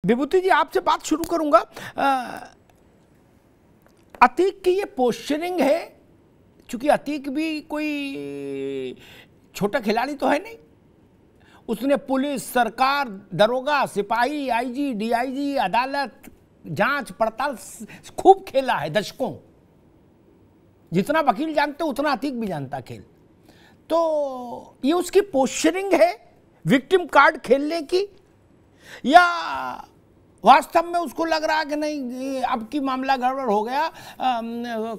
विभूति जी, आपसे बात शुरू करूंगा। अतीक की ये पोस्चरिंग है, क्योंकि अतीक भी कोई छोटा खिलाड़ी तो है नहीं। उसने पुलिस, सरकार, दरोगा, सिपाही, आईजी, डीआईजी, अदालत, जांच पड़ताल खूब खेला है दशकों। जितना वकील जानते उतना अतीक भी जानता खेल। तो ये उसकी पोस्चरिंग है विक्टिम कार्ड खेलने की, या वास्तव में उसको लग रहा कि नहीं अब की मामला गड़बड़ हो गया,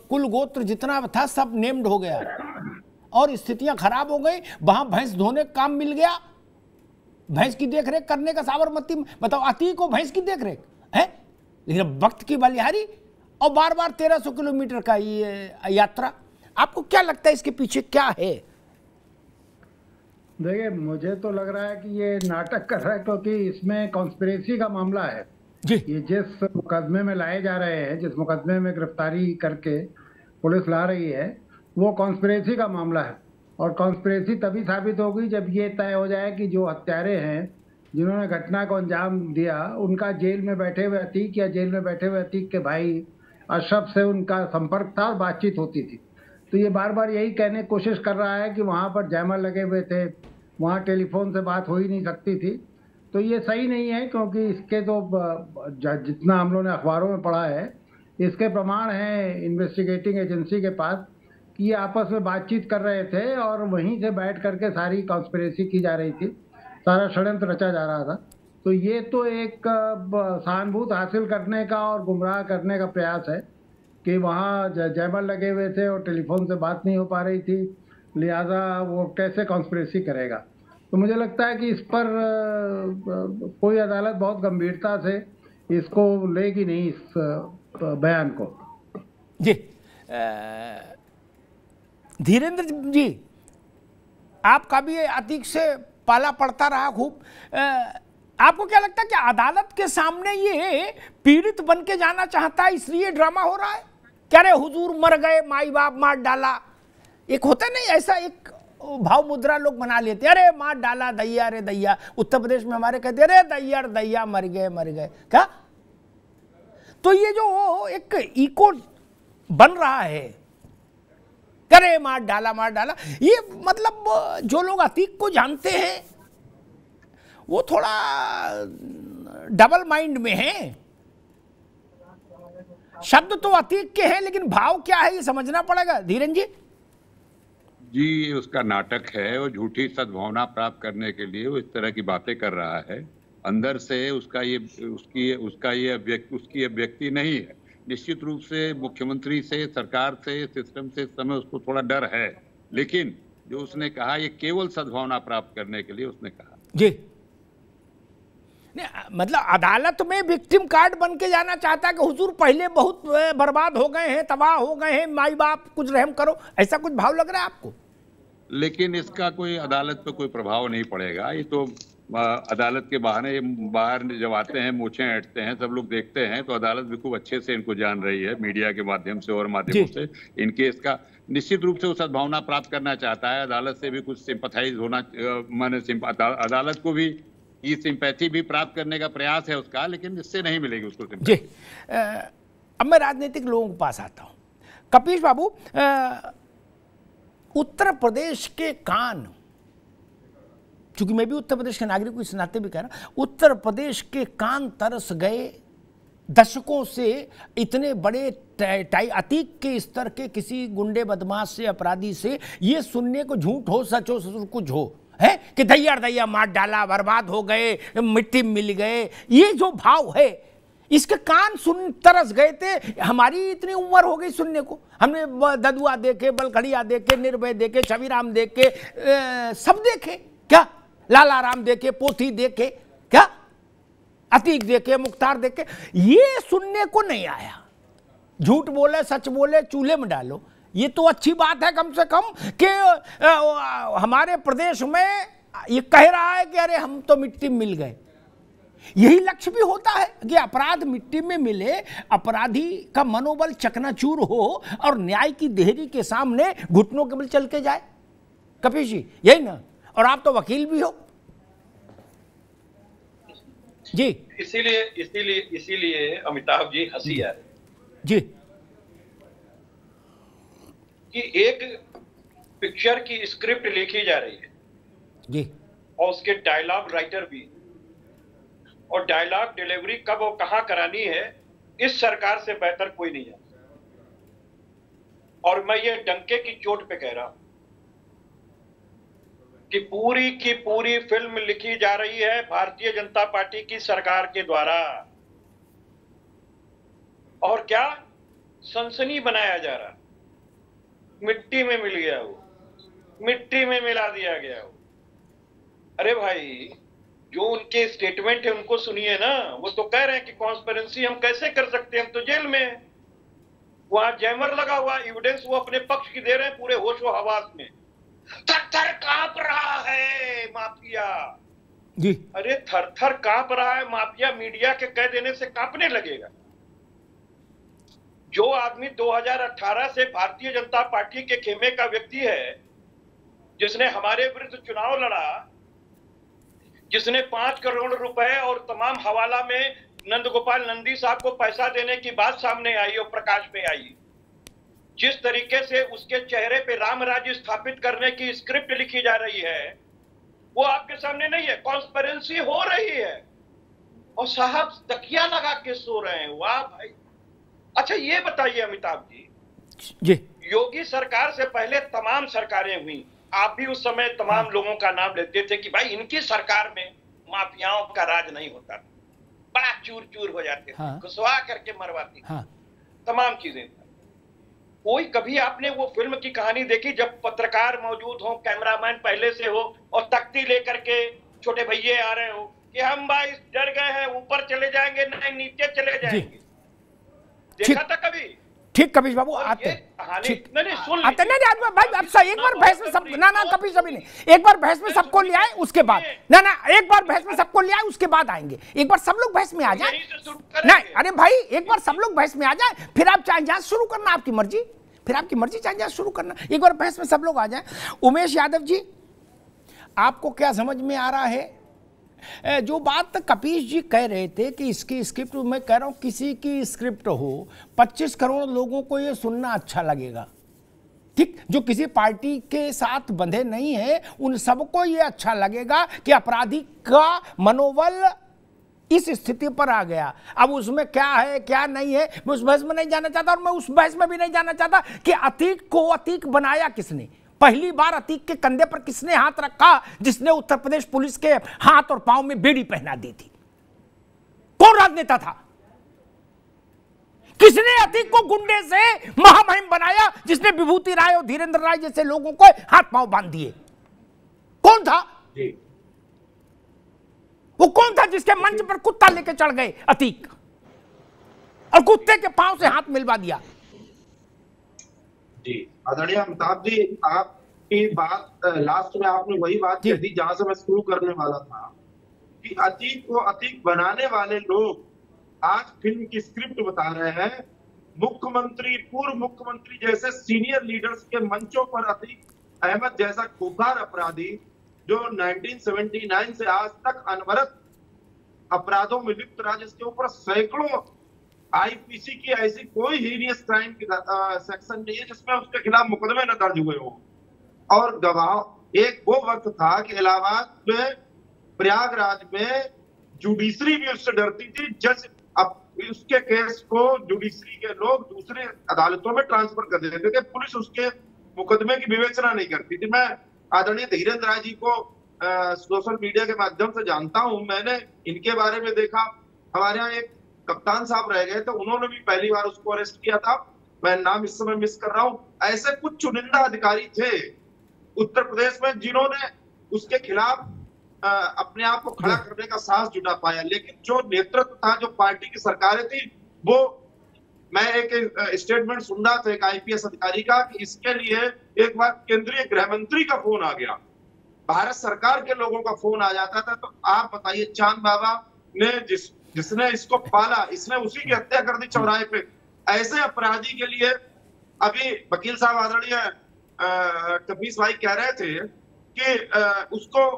कुल गोत्र जितना था सब नेम्ड हो गया और स्थितियां खराब हो गई, वहां भैंस धोने का काम मिल गया, भैंस की देखरेख करने का साबरमती में। बताओ, अतीक को भैंस की देखरेख है, लेकिन वक्त की बलिहारी और बार बार 1300 किलोमीटर का ये यात्रा। आपको क्या लगता है इसके पीछे क्या है? देखिए, मुझे तो लग रहा है कि ये नाटक कर रहा है, क्योंकि इसमें कॉन्स्पिरेसी का मामला है जी। ये जिस मुकदमे में लाए जा रहे हैं, जिस मुकदमे में गिरफ्तारी करके पुलिस ला रही है, वो कॉन्स्पिरेसी का मामला है। और कॉन्स्पिरेसी तभी साबित होगी जब ये तय हो जाए कि जो हत्यारे हैं, जिन्होंने घटना को अंजाम दिया, उनका जेल में बैठे हुए अतीक या जेल में बैठे हुए अतीक के भाई अशरफ से उनका संपर्क था और बातचीत होती थी। तो ये बार बार यही कहने की कोशिश कर रहा है कि वहाँ पर जैमर लगे हुए थे, वहाँ टेलीफोन से बात हो ही नहीं सकती थी। तो ये सही नहीं है, क्योंकि इसके तो जितना हम लोगों ने अखबारों में पढ़ा है, इसके प्रमाण हैं इन्वेस्टिगेटिंग एजेंसी के पास कि ये आपस में बातचीत कर रहे थे और वहीं से बैठ करके सारी कॉन्स्पिरेसी की जा रही थी, सारा षड्यंत्र रचा जा रहा था। तो ये तो एक सहानुभूति हासिल करने का और गुमराह करने का प्रयास है कि वहाँ जैमर लगे हुए थे और टेलीफोन से बात नहीं हो पा रही थी, लिहाजा वो कैसे कॉन्स्पिरेसी करेगा। तो मुझे लगता है कि इस पर कोई अदालत बहुत गंभीरता से इसको लेगी नहीं, इस बयान को। जी। धीरेन्द्र जी, आपका भी अतीक से पाला पड़ता रहा खूब। आपको क्या लगता है कि अदालत के सामने ये पीड़ित बन के जाना चाहता है, इसलिए ड्रामा हो रहा है? क्या रे हुजूर मर गए, माई बाप मार डाला, एक होता नहीं ऐसा, एक भाव मुद्रा लोग बना लेते, अरे मार डाला दैया रे दैया। उत्तर प्रदेश में हमारे कहते अरे दैया दैया मर गए क्या। तो ये जो एक इको बन रहा है, अरे मार डाला, ये मतलब जो लोग अतीक को जानते हैं वो थोड़ा डबल माइंड में है। शब्द तो अतीक के हैं, लेकिन भाव क्या है ये समझना पड़ेगा। धीरेन्द्र जी, उसका नाटक है और झूठी सद्भावना प्राप्त करने के लिए वो इस तरह की बातें कर रहा है। अंदर से उसकी अभिव्यक्ति नहीं है। निश्चित रूप से मुख्यमंत्री से, सरकार से, सिस्टम से इस समय उसको थोड़ा डर है, लेकिन जो उसने कहा ये केवल सद्भावना प्राप्त करने के लिए उसने कहा। जी, मतलब अदालत में विक्टिम कार्ड बन के जाना चाहता है कि हुजूर पहले बहुत बर्बाद हो गए हैं, तबाह हो गए हैं, माई बाप कुछ रहम करो, ऐसा कुछ भाव लग रहा है आपको? लेकिन इसका कोई अदालत पे कोई प्रभाव नहीं पड़ेगा। ये तो अदालत के बहाने बाहर जब आते हैं, मूछें ऐंठते हैं, सब लोग देखते हैं, तो अदालत भी खूब अच्छे से इनको जान रही है, मीडिया के माध्यम से और माध्यमों से। इनके इसका निश्चित रूप से वो सद्भावना प्राप्त करना चाहता है, अदालत से भी कुछ सिंपैथाइज होना, माने अदालत को भी ये सिंपैथी भी प्राप्त करने का प्रयास है उसका, लेकिन इससे नहीं मिलेगी उसको सिंपैथी। जी। अब मैं राजनीतिक लोगों के पास आता हूं। कपीश बाबू, उत्तर प्रदेश के कान, चूंकि मैं भी उत्तर प्रदेश के नागरिक हूं इस नाते भी कह रहा हूं, उत्तर प्रदेश के कान तरस गए दशकों से इतने बड़े अतीक के स्तर के किसी गुंडे बदमाश से, अपराधी से ये सुनने को, झूठ हो सच हो कुछ हो, है कि दैया मार डाला, बर्बाद हो गए, मिट्टी मिल गए, ये जो भाव है इसके कान सुन तरस गए थे। हमारी इतनी उम्र हो गई सुनने को, हमने ददुआ देखे, बलखड़िया देखे, निर्भय देखे, छविराम देखे, सब देखे क्या, लाला राम देखे, पोथी देखे क्या, अतीक देखे, मुख्तार देखे, ये सुनने को नहीं आया। झूठ बोले सच बोले चूल्हे में डालो, ये तो अच्छी बात है कम से कम कि हमारे प्रदेश में ये कह रहा है कि अरे हम तो मिट्टी मिल गए। यही लक्ष्य भी होता है कि अपराध मिट्टी में मिले, अपराधी का मनोबल चकनाचूर हो और न्याय की देहरी के सामने घुटनों के बल चल के जाए। कपीश जी, यही ना? और आप तो वकील भी हो। जी इसीलिए अमिताभ जी हंसी आ रही जी कि एक पिक्चर की स्क्रिप्ट लिखी जा रही है जी और उसके डायलॉग राइटर भी, और डायलॉग डिलीवरी कब और कहां करानी है इस सरकार से बेहतर कोई नहीं जानता। और मैं ये डंके की चोट पे कह रहा हूं कि पूरी की पूरी फिल्म लिखी जा रही है भारतीय जनता पार्टी की सरकार के द्वारा, और क्या सनसनी बनाया जा रहा, मिट्टी में मिल गया वो, मिट्टी में मिला दिया गया वो। अरे भाई, जो उनके स्टेटमेंट है उनको सुनिए ना। वो तो कह रहे हैं कि कॉन्स्पिरेंसी हम कैसे कर सकते हैं, हम तो जेल में हैं। वहां जैमर लगा हुआ, एविडेंस वो अपने पक्ष की दे रहे हैं पूरे होशो हवास में। थर थर कांप रहा है माफिया जी। अरे थर थर कांप रहा है माफिया, मीडिया के कह देने से कांपने लगेगा। जो आदमी 2018 से भारतीय जनता पार्टी के खेमे का व्यक्ति है, जिसने हमारे विरुद्ध चुनाव लड़ा, जिसने 5 करोड़ रुपए और तमाम हवाला में नंदगोपाल नंदी साहब को पैसा देने की बात सामने आई और प्रकाश में आई, जिस तरीके से उसके चेहरे पे राम राज्य स्थापित करने की स्क्रिप्ट लिखी जा रही है, वो आपके सामने नहीं है। कॉन्स्पिरेंसी हो रही है और साहब तकिया लगा के सो रहे हैं। वाह भाई। अच्छा ये बताइए अमिताभ जी, योगी सरकार से पहले तमाम सरकारें हुई, आप भी उस समय तमाम लोगों का नाम लेते थे कि भाई इनकी सरकार में माफियाओं का राज नहीं होता, बड़ा चूर चूर हो जाते थे, घुसवा करके मरवाती, तमाम चीजें। कोई कभी आपने वो फिल्म की कहानी देखी जब पत्रकार मौजूद हो, कैमरामैन पहले से हो और तख्ती लेकर के छोटे भैया आ रहे हो कि हम भाई डर गए हैं, ऊपर चले जाएंगे, नहीं नीचे चले जाएंगे? देखा था कभी? ठीक कबीर बाबू आते आते नहीं भाई, अब एक बार बहस में सब ना कभी सभी नहीं, एक बार बहस में सबको ले आए उसके बाद ना एक बार बहस में सबको ले आए उसके बाद आएंगे। एक बार सब लोग बहस में आ जाए। नहीं अरे भाई, एक बार सब लोग बहस में आ जाए, फिर आप चाहे जांच शुरू करना, आपकी मर्जी, फिर आपकी मर्जी चाहे जांच शुरू करना। एक बार बहस में सब लोग आ जाए। उमेश यादव जी, आपको क्या समझ में आ रहा है जो बात कपीश जी कह रहे थे कि इसकी स्क्रिप्ट, मैं कह रहा हूं किसी की स्क्रिप्ट हो, 25 करोड़ लोगों को ये सुनना अच्छा लगेगा, ठीक? जो किसी पार्टी के साथ बंधे नहीं है उन सबको ये अच्छा लगेगा कि अपराधी का मनोबल इस स्थिति पर आ गया। अब उसमें क्या है क्या नहीं है मैं उस बहस में नहीं जाना चाहता, और मैं उस बहस में भी नहीं जाना चाहता कि अतीक को अतीक बनाया किसने, पहली बार अतीक के कंधे पर किसने हाथ रखा, जिसने उत्तर प्रदेश पुलिस के हाथ और पांव में बेड़ी पहना दी थी? कौन राजनेता था? किसने अतीक को गुंडे से महामहिम बनाया, जिसने विभूति राय और धीरेन्द्र राय जैसे लोगों को हाथ पांव बांध दिए? कौन था वो? कौन था जिसके मंच पर कुत्ता लेके चढ़ गए अतीक और कुत्ते के पांव से हाथ मिलवा दिया? जी आदरणीय अमिताभ जी, आपकी बात लास्ट में आपने वही बात कह दी जहां से मैं शुरू करने वाला था कि अतीक को अतीक बनाने वाले लोग आज फिल्म की स्क्रिप्ट बता रहे हैं। मुख्यमंत्री, पूर्व मुख्यमंत्री जैसे सीनियर लीडर्स के मंचों पर अतीक अहमद जैसा खूंखार अपराधी जो 1979 से आज तक अनवरत अपराधों में लिप्त रहा, जिसके ऊपर सैकड़ों आईपीसी की ऐसी कोई हीनियस क्राइम की सेक्शन नहीं है जिसमें उसके खिलाफ मुकदमे न दर्ज हुए हों। और गवाह एक वो वक्त था कि इलाहाबाद में, प्रयागराज में जुडिशरी भी उससे डरती थी। जज अब उसके केस को जुडिशरी के लोग दूसरे अदालतों में ट्रांसफर कर देते थे, पुलिस उसके मुकदमे की विवेचना नहीं करती थी। मैं आदरणीय धीरेन्द्र राय जी को सोशल मीडिया के माध्यम से जानता हूं, मैंने इनके बारे में देखा। हमारे यहाँ एक कप्तान साहब रह गए थे, उन्होंने भी पहली बार उसको अरेस्ट किया था, मैं नाम इस समय मिस कर रहा हूं। ऐसे कुछ चुनिंदा अधिकारी थे उत्तर प्रदेश में जिन्होंने उसके खिलाफ अपने आप को खड़ा करने का साहस जुटा पाया, लेकिन जो नेतृत्व था, जो पार्टी की सरकारें थी, वो, मैं एक स्टेटमेंट सुन रहा था एक आईपीएस अधिकारी का कि इसके लिए एक बार केंद्रीय गृह मंत्री का फोन आ गया, भारत सरकार के लोगों का फोन आ जाता था। तो आप बताइए, चांद बाबा ने जिसने इसको पाला, इसने उसी की हत्या कर दी चौराहे पे। ऐसे अपराधी के लिए अभी वकील साहब आदरणीय कपीश भाई कह रहे थे कि उसको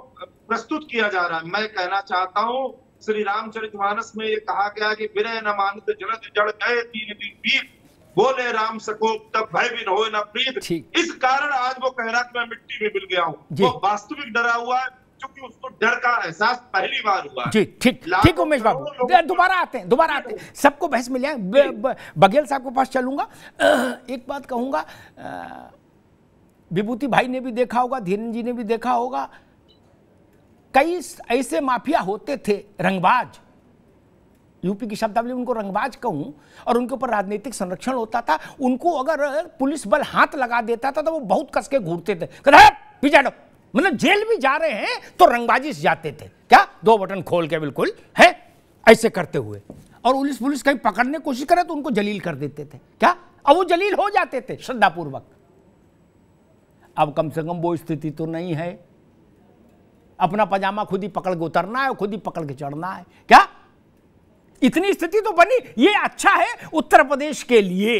प्रस्तुत किया जा रहा है। मैं कहना चाहता हूं श्री रामचरितमानस में ये कहा गया कि बिरह न मानत जलद जड़ गए 3 दिन बीत, बोले राम सकोप तब भय भी न होए न प्रीत। इस कारण आज वो कह रहा कि मैं मिट्टी में मिल गया हूँ। वो वास्तविक डरा हुआ है, क्योंकि उसको डर का एहसास पहली बार हुआ। जी ठीक उमेश बाबू, दोबारा आते हैं सबको बहस मिल जाए। बघेल साहब के पास चलूंगा। एक बात कहूंगा, विभूति भाई ने भी देखा होगा, धीरेन्द्र जी ने भी देखा होगा, कई ऐसे माफिया होते थे रंगबाज, यूपी की शब्दावली उनको रंगबाज कहूं, और उनके ऊपर राजनीतिक संरक्षण होता था। उनको अगर पुलिस बल हाथ लगा देता था तो वो बहुत कस के घूरते थे, पीछे हटो, मतलब जेल भी जा रहे हैं तो रंगबाजी से जाते थे, क्या 2 बटन खोल के बिल्कुल है ऐसे करते हुए। और पुलिस कहीं पकड़ने की कोशिश करे तो उनको जलील कर देते थे, क्या, अब वो जलील हो जाते थे श्रद्धापूर्वक। अब कम से कम वो स्थिति तो नहीं है, अपना पजामा खुद ही पकड़ के उतरना है, खुद ही पकड़ के चढ़ना है, क्या इतनी स्थिति तो बनी। ये अच्छा है उत्तर प्रदेश के लिए,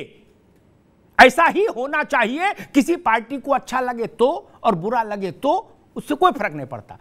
ऐसा ही होना चाहिए। किसी पार्टी को अच्छा लगे तो और बुरा लगे तो उससे कोई फर्क नहीं पड़ता।